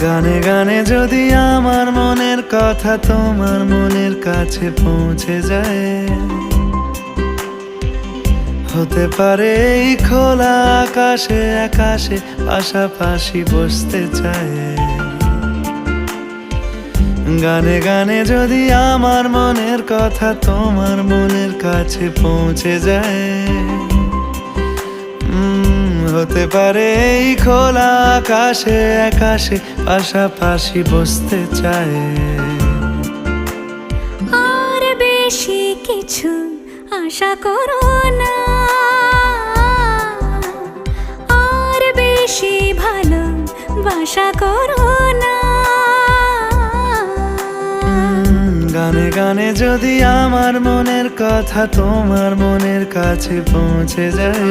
গানে গানে যদি আমার মনের কথা তোমার মনের কাছে পৌঁছে যায়, হতে পারে এই খোলা আকাশে আকাশে পাশাপাশি বসতে চায়। গানে গানে যদি আমার মনের কথা তোমার মনের কাছে পৌঁছে যায়, হতে পারে এই খোলা আকাশে আকাশে পাশাপাশি বসতে চায়। আর বেশি কিছু আশা করো না, আর বেশি ভালোবাসা করো না। গানে গানে যদি আমার মনের কথা তোমার মনের কাছে পৌঁছে যায়,